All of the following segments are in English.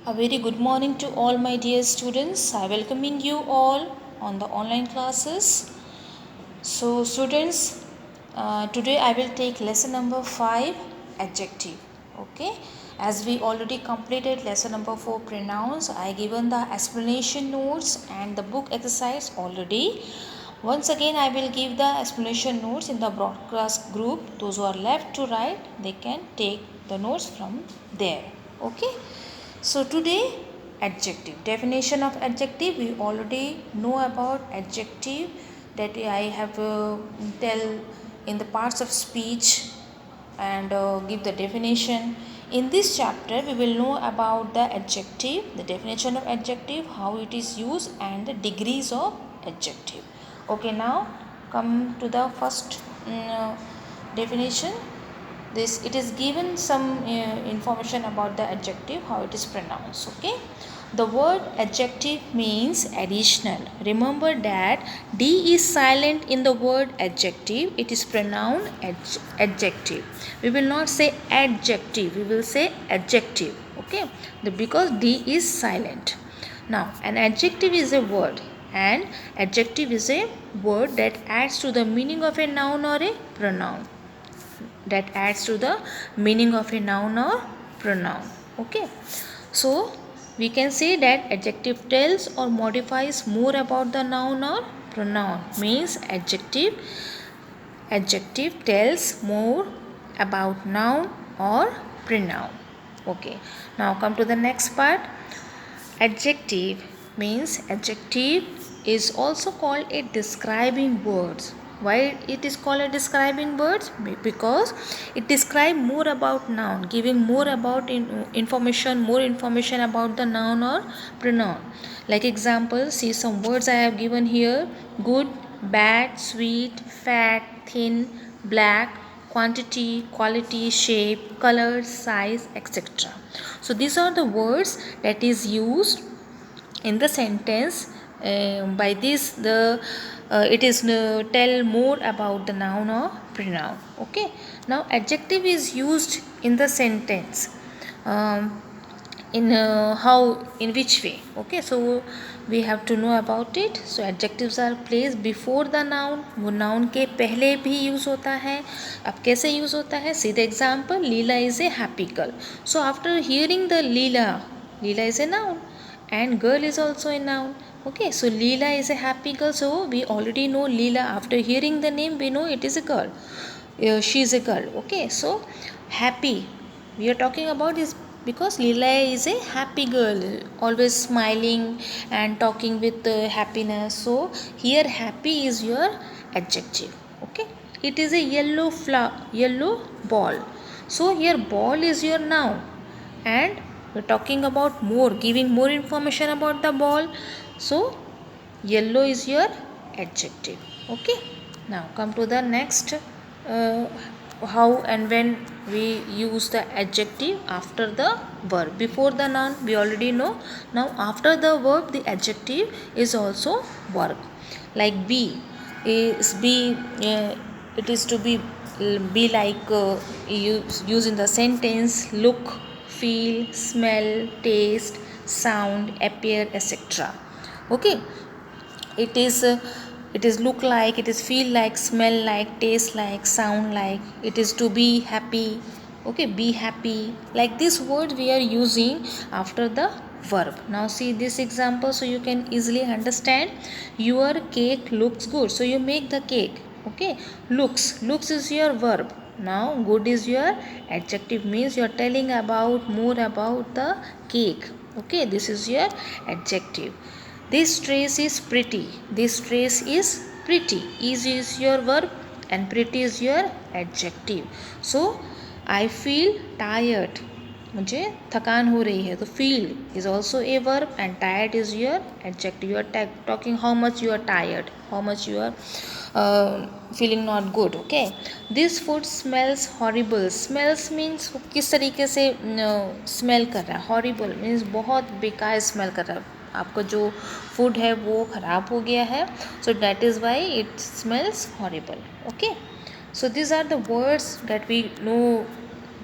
A very good morning to all my dear students. I welcoming you all on the online classes. So students, today I will take lesson number 5, adjective. Okay, as we already completed lesson number 4, pronouns, I given the explanation notes and the book exercise already. Once again I will give the explanation notes in the broadcast group. Those who are left to right, they can take the notes from there. Okay. So today, adjective. Definition of adjective, we already know about adjective that I have tell in the parts of speech and give the definition. In this chapter, we will know about the adjective, the definition of adjective, how it is used and the degrees of adjective. Okay, now come to the first definition. This it is given some information about the adjective, how it is pronounced. Okay, the word adjective means additional. Remember that d is silent in the word adjective. It is pronounced adjective. We will not say adjective, we will say adjective. Okay, because d is silent. Now an adjective is a word, and adjective is a word that adds to the meaning of a noun or a pronoun, that adds to the meaning of a noun or pronoun. Okay, so we can say that adjective tells or modifies more about the noun or pronoun. Means adjective tells more about noun or pronoun. Okay, now come to the next part. Adjective means adjective is also called a describing words. Why it is called a describing words? Because it describes more about noun, giving more about information, more information about the noun or pronoun. Like example, see some words I have given here: good, bad, sweet, fat, thin, black, quantity, quality, shape, color, size, etc. So these are the words that is used in the sentence. By this the it is tell more about the noun or pronoun. Okay, now adjective is used in the sentence. In how, in which way? Okay, so we have to know about it. So adjectives are placed before the noun. वो noun के पहले भी use होता है. अब कैसे use होता है? See the example, Leela is a happy girl. So after hearing the Leela is a noun and girl is also a noun. Okay, so Leela is a happy girl. So we already know Leela. After hearing the name, we know it is a girl. She is a girl. Okay, so happy we are talking about is because Leela is a happy girl, always smiling and talking with happiness. So here happy is your adjective. Okay, it is a yellow ball. So here ball is your noun, and we're talking about more, giving more information about the ball. So yellow is your adjective. Okay, now come to the next. How and when we use the adjective after the verb. Before the noun we already know. Now after the verb the adjective is also verb. Like be is be, it is to be like use in the sentence: look, feel, smell, taste, sound, appear, etc. Okay, it is look like, it is feel like, smell like, taste like, sound like. It is to be happy. Okay, be happy. Like this word we are using after the verb. Now see this example so you can easily understand. Your cake looks good, so you make the cake. Okay, looks is your verb. Now good is your adjective, means you are telling about more about the cake. Okay, this is your adjective. This dress is pretty. This dress is pretty. Is your verb and pretty is your adjective. So I feel tired. मुझे थकान हो रही है. तो feel is also a verb and tired is your adjective. You are talking how much you are tired, how much you are feeling not good. Okay, this food smells horrible. Smells means किस तरीके से smell कर रहा है. Horrible means बहुत बेकार smell कर रहा है. आपका जो फूड है वो ख़राब हो गया है. So that is why it smells horrible. Okay, so this are the words that we know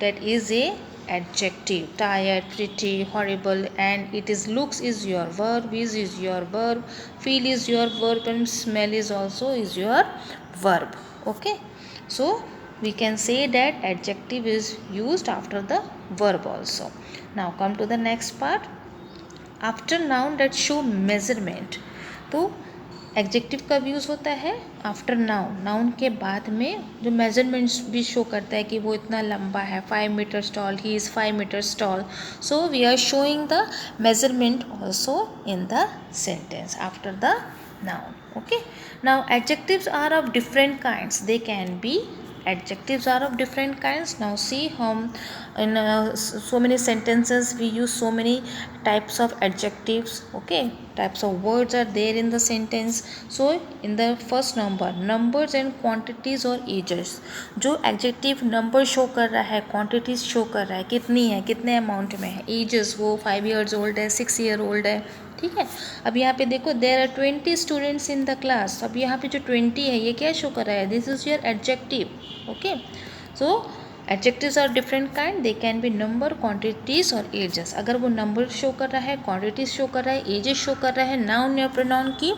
that is a adjective. Tired, pretty, horrible, and it is looks is your verb, is your verb, feel is your verb, and smell is also is your verb. Okay, so we can say that adjective is used after the verb also. Now come to the next part. After noun that show measurement, तो adjective कब use होता है? After noun, noun के बाद में जो measurements भी show करता है कि वो इतना लंबा है, 5 meters tall, he is 5 meters tall, so we are showing the measurement also in the sentence after the noun. Okay, now adjectives are of different kinds. They can be, adjectives are of different kinds. Now see how in so many sentences we use so many types of adjectives. Okay, types of words are there in the sentence. So in the first number, numbers and quantities or ages, जो adjective number show कर रहा है, quantities show कर रहा है, कितनी है, कितने अमाउंट में है, ages वो 5 years old है, 6 year old है, ठीक है। अब यहाँ पे देखो there are 20 students in the class, अब यहाँ पे जो 20 है ये क्या शो कर रहा है? This is your adjective. Okay, so adjectives are different kind, they can be number, quantities और एजेस. अगर वो नंबर शो कर रहा है, क्वांटिटीज शो कर रहा है, एजेस शो कर रहा है, नाउन या प्रोनाउन की,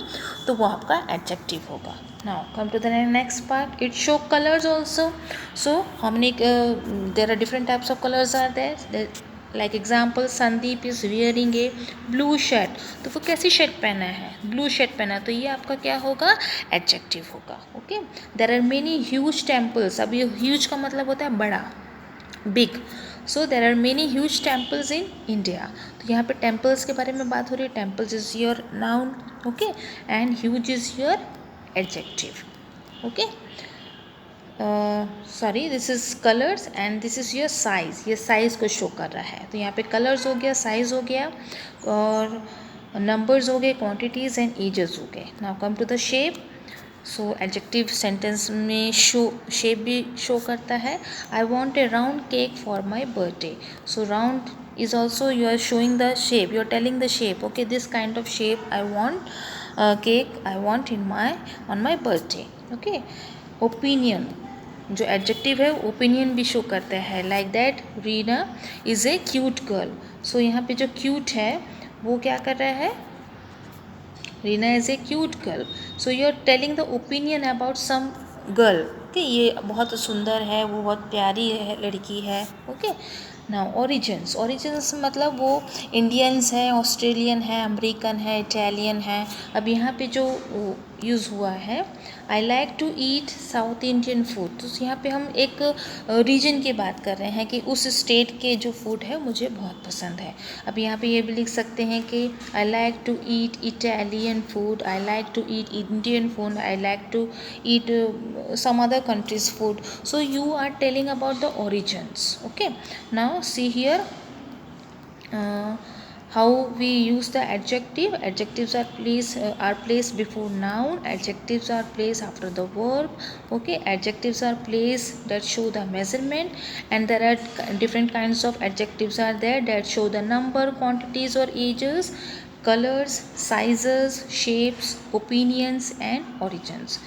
तो वो आपका एडजेक्टिव होगा. Now come to the next part. It show colours also. So how many there are different types of colours are there. Like example, Sandeep is wearing a blue shirt, तो वो कैसी shirt पहना है? ब्लू शर्ट पहना, तो ये आपका क्या होगा? एडजेक्टिव होगा. Okay, there are many huge temples. अब ये ह्यूज का मतलब होता है बड़ा, big. So there are many huge temples in India, तो यहाँ पे टेम्पल्स के बारे में बात हो रही है. Temples is your noun, okay, and huge is your adjective. Okay, sorry, this is colours and this is your size. ये साइज़ को शो कर रहा है, तो यहाँ पे कलर्स हो गया, साइज़ हो गया, और नंबर्स हो गए, क्वांटिटीज़ एंड एजेस हो गए. Now come to the shape. So adjective sentence में शेप भी शो करता है. I want a round cake for my birthday. So round is also you are showing the shape, you are telling the shape. Okay, this kind of shape I want, cake I want on my birthday. Okay, opinion, जो adjective है opinion भी show करता है. Like that Reena is a cute girl. So यहाँ पे जो cute है वो क्या कर रहा है? Reena is a cute girl. So you are telling the opinion about some girl. Okay, ये बहुत सुंदर है, वो बहुत प्यारी है, लड़की है. Okay, now origins. ओरिजिन्स मतलब वो इंडियंस है, ऑस्ट्रेलियन है, अमेरिकन है, इटालियन है. अब यहाँ पे जो यूज़ हुआ है, I like to eat South Indian food, तो यहाँ पे हम एक रीजन की बात कर रहे हैं कि उस स्टेट के जो फूड है मुझे बहुत पसंद है. अब यहाँ पे ये भी लिख सकते हैं कि I like to eat Italian food, I like to eat Indian food, I like to eat some other countries food. So you are telling about the origins. Okay, now see here how we use the adjective. Adjectives are placed before noun, adjectives are placed after the verb. Okay, adjectives are placed that show the measurement, and there are different kinds of adjectives are there that show the number, quantities or ages, colors, sizes, shapes, opinions and origins.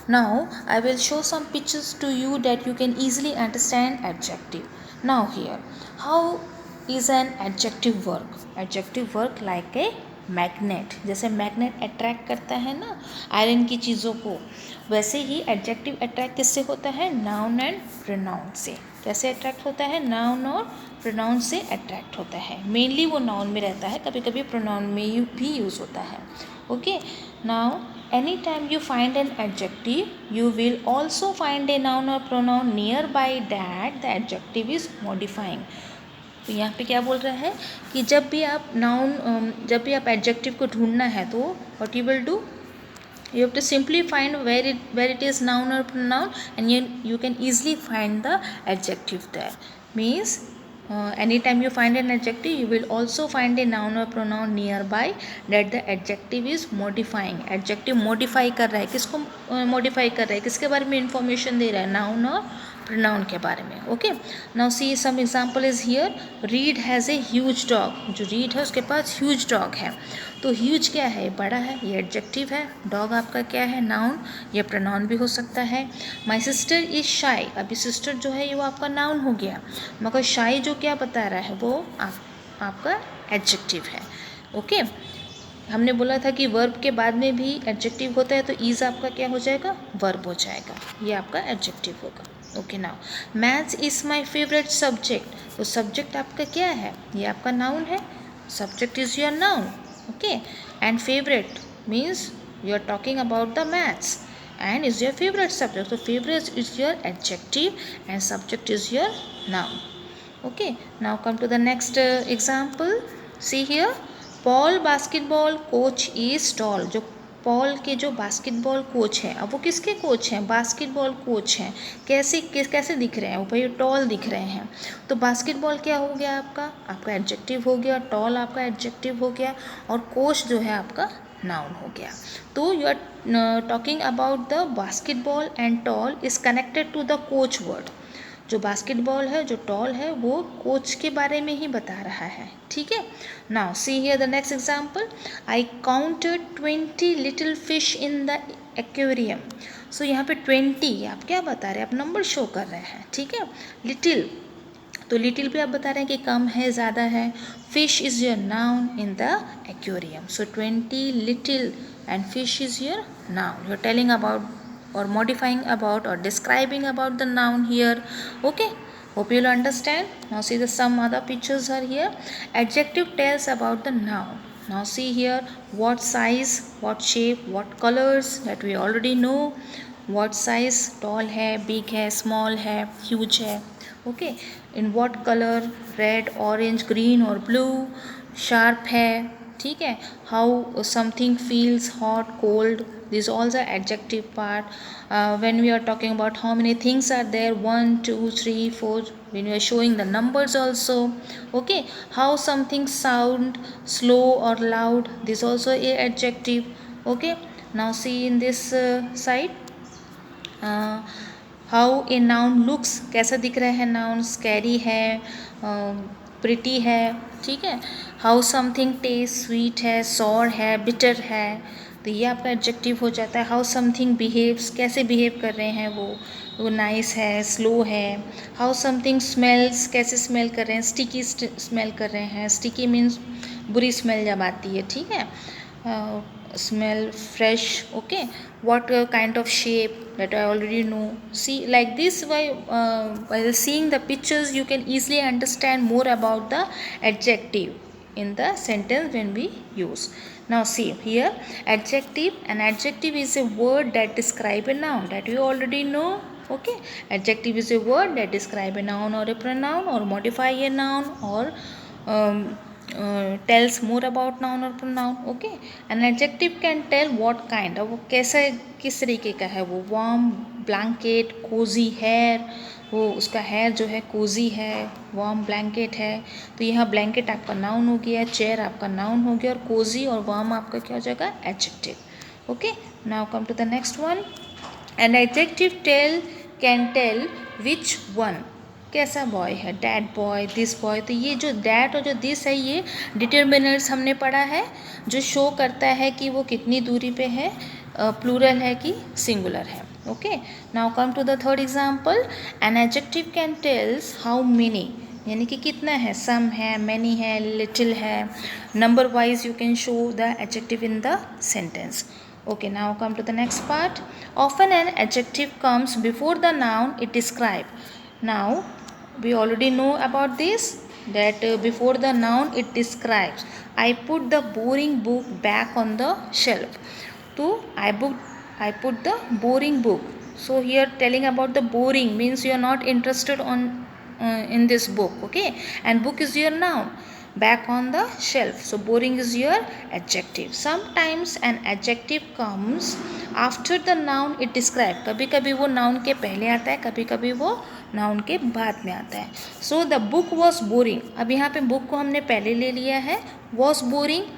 Now I will show some pictures to you that you can easily understand adjective. Now here, how is an adjective work? Adjective work like a magnet. जैसे magnet attract करता है ना iron की चीज़ों को, वैसे ही adjective attract किससे होता है? नाउन एंड प्रोनाउन से. कैसे अट्रैक्ट होता है? नाउन और प्रोनाउन से अट्रैक्ट होता है. मेनली वो नाउन में रहता है, कभी कभी प्रोनाउन में भी यूज़ होता है. Okay, now anytime you find an adjective, you will also find a noun or pronoun nearby that the adjective is modifying. तो यहाँ पे क्या बोल रहा है कि जब भी आप जब भी आप एडजेक्टिव को ढूंढना है तो what you will do, you have to simply find where it is noun or pronoun, and you can easily find the adjective there. Means anytime you find an adjective, you will also find a noun or pronoun nearby that the adjective is modifying. adjective modify कर रहा है, किसको modify कर रहा है, किसके बारे में information दे रहा है? noun और प्रोनाउन के बारे में. Okay, now see some example is here. Reed has a huge dog. जो रीड है उसके पास ह्यूज डॉग है. तो ह्यूज क्या है, बड़ा है, ये एडजेक्टिव है. डॉग आपका क्या है, नाउन, ये प्रोनाउन भी हो सकता है. माई सिस्टर इज शाई. अभी सिस्टर जो है ये वो आपका नाउन हो गया, मगर शाई जो क्या बता रहा है वो आपका एडजेक्टिव है. ओके, हमने बोला था कि वर्ब के बाद में भी एडजेक्टिव होता है, तो इज आपका क्या हो जाएगा, वर्ब हो जाएगा, ये आपका एडजेक्टिव होगा. Okay, now maths is my favourite subject. तो सब्जेक्ट आपका क्या है, ये आपका नाउन है. Subject is your noun. Okay, and favourite means you are talking about the maths and is your favorite subject. So favorite is your adjective and subject is your noun. Okay, now come to the next example. See here, Paul basketball coach is tall. जो Paul के जो basketball coach हैं, अब वो किसके coach हैं, basketball coach हैं. कैसे दिख रहे हैं वो, भाई टॉल दिख रहे हैं. तो बास्केटबॉल क्या हो गया, आपका एडजेक्टिव हो गया, टॉल आपका एडजेक्टिव हो गया, और कोच जो है आपका नाउन हो गया. तो you are talking about the basketball and tall is connected to the coach word. जो बास्केटबॉल है, जो टॉल है, वो कोच के बारे में ही बता रहा है. ठीक है. Now see here the next example. I counted 20 little fish in the aquarium. So यहाँ पे 20 आप क्या बता रहे हैं, आप नंबर शो कर रहे हैं. ठीक है. लिटिल, तो लिटिल भी आप बता रहे हैं कि कम है, ज़्यादा है. Fish is your noun in the aquarium. So 20 little and fish is your noun. You are telling about or modifying about or describing about the noun here. Okay, hope you will understand. Now see the some other pictures are here. Adjective tells about the noun. Now see here, what size, what shape, what colors, that we already know. What size, tall है, big है, small है, huge है. Okay, in what color, red, orange, green or blue, sharp है. ठीक है. How something feels hot, cold, this all the adjective part. When we are talking about how many things are there, 1 2 3 4, when we are showing the numbers also. Okay, how something sound slow or loud, this also a adjective. Okay, now see in this side, how a noun looks, कैसा दिख रहा है noun, scary है, pretty है. ठीक है. How something test, sweet है, sorry है, बिटर है, तो ये आपका एडजेक्टिव हो जाता है. हाउ समथिंग बिहेव्स, कैसे बिहेव कर रहे हैं वो नाइस है, स्लो है. हाउ समथिंग स्मेल्स, कैसे स्मेल कर रहे हैं, स्टिकी स्मेल कर रहे हैं. स्टिकी मीन्स बुरी स्मेल जब आती है. ठीक है. smell fresh. Okay, what kind of shape, that I already know. See, like this way, while seeing the pictures you can easily understand more about the adjective in the sentence when we use. Now see here, adjective. An adjective is a word that describe a noun, that you already know. Okay, adjective is a word that describe a noun or a pronoun or modify a noun or tells more about noun or pronoun. Okay, an adjective can tell what kind, वो कैसा, किस तरीके का है वो. warm blanket, cozy hair, वो उसका hair जो है कोजी है, वार्म ब्लैंकेट है. तो यहाँ ब्लैंकेट आपका नाउन हो गया, चेयर आपका नाउन हो गया, और कोजी और वार्म आपका क्या हो जाएगा, adjective. Okay, now come to the next one. An adjective can tell which one, कैसा बॉय है, डैट बॉय, दिस बॉय. तो ये जो डैट और जो दिस है, ये डिटर्मिनर्स हमने पढ़ा है, जो शो करता है कि वो कितनी दूरी पे है, प्लूरल है कि सिंगुलर है. Okay, now come to the third example. An adjective can tells how many, यानी कि कितना है, सम है, मैनी है, लिटिल है. Number wise you can show the adjective in the sentence. Okay, now come to the next part. Often an adjective comes before the noun it describe. Now we already know about this, that before the noun it describes. I put the boring book back on the shelf. So I put the boring book. So here telling about the boring means you are not interested on in this book. Okay, and book is your noun. Back on the shelf, so boring is your adjective. Sometimes an adjective comes after the noun it describe. कभी कभी वो noun के पहले आता है, कभी कभी वो noun के बाद में आता है. So the book was boring. अब यहाँ पे book को हमने पहले ले लिया है, was boring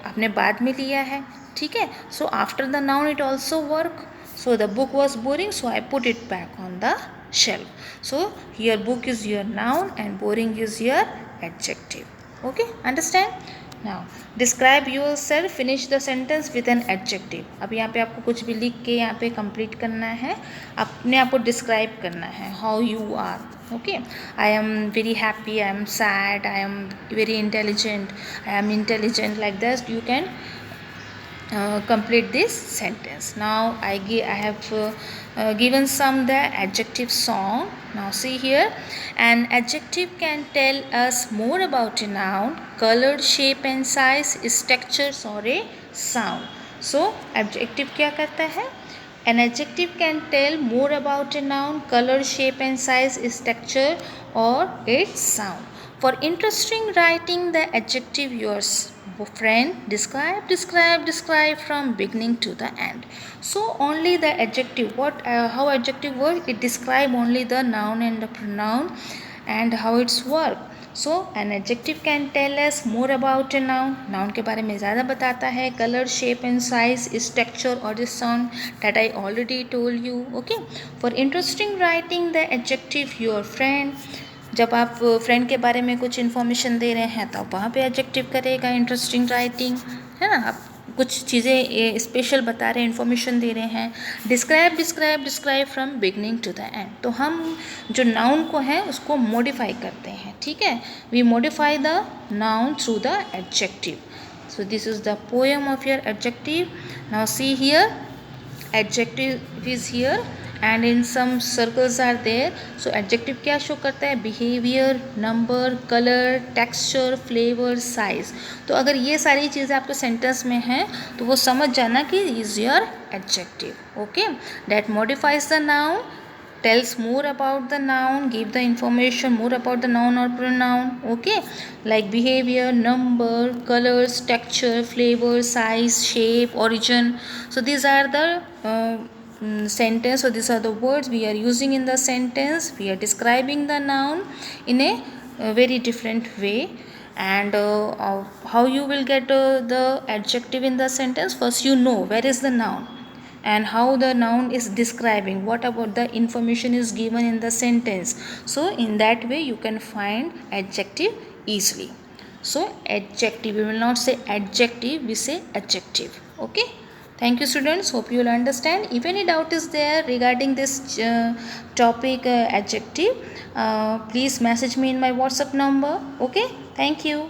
आपने बाद में लिया है. ठीक है. So after the noun it also work. So the book was boring, so I put it back on the shelf. So here book is your noun and boring is your adjective. Okay, understand? Now describe yourself, finish the sentence with an adjective. अब यहाँ पे आपको कुछ भी लिख के यहाँ पे complete करना है, अपने आप को describe करना है, how you are. Okay, I am very happy, I am sad, I am very intelligent, I am intelligent, like that you can complete this sentence. Now I have given some the adjective song. Now see here, an adjective can tell us more about a noun, color, shape and size, structures or a sound. So adjective क्या करता है? An adjective can tell more about a noun, color, shape and size, structure or its sound. For interesting writing, the adjective yours friend describe from beginning to the end. So only the adjective, how adjective work, it describe only the noun and the pronoun and how it's work. So an adjective can tell us more about a noun. Noun के बारे में ज़्यादा बताता है. Color, shape and size, structure or the sound that I already told you. Okay. For interesting writing, the adjective your friend. जब आप friend के बारे में कुछ इन्फॉर्मेशन दे रहे हैं तो आप वहाँ पे एडजेक्टिव करेगा. इंटरेस्टिंग राइटिंग है ना, आप कुछ चीज़ें स्पेशल बता रहे हैं, इन्फॉर्मेशन दे रहे हैं. Describe from beginning to the end. तो हम जो नाउन को है उसको मॉडिफाई करते हैं. ठीक है, we modify the noun through the adjective. So this is the poem of your adjective. Now see here, adjective is here and in some circles are there. So adjective क्या show करता है? behavior, number, color, texture, flavor, size. तो अगर ये सारी चीज़ें आपके sentence में हैं तो वो समझ जाना कि is your adjective. Okay, that modifies the noun, tells more about the noun, give the information more about the noun or pronoun. Okay, like behavior, number, colors, texture, flavor, size, shape, origin. So these are the sentence. So these are the words we are using in the sentence. We are describing the noun in a very different way. And how you will get the adjective in the sentence? First you know where is the noun and how the noun is describing, what about the information is given in the sentence. So in that way you can find adjective easily. So adjective, we will not say adjective, we say adjective. Okay, thank you students, hope you will understand. If any doubt is there regarding this topic adjective, please message me in my WhatsApp number. Okay, thank you.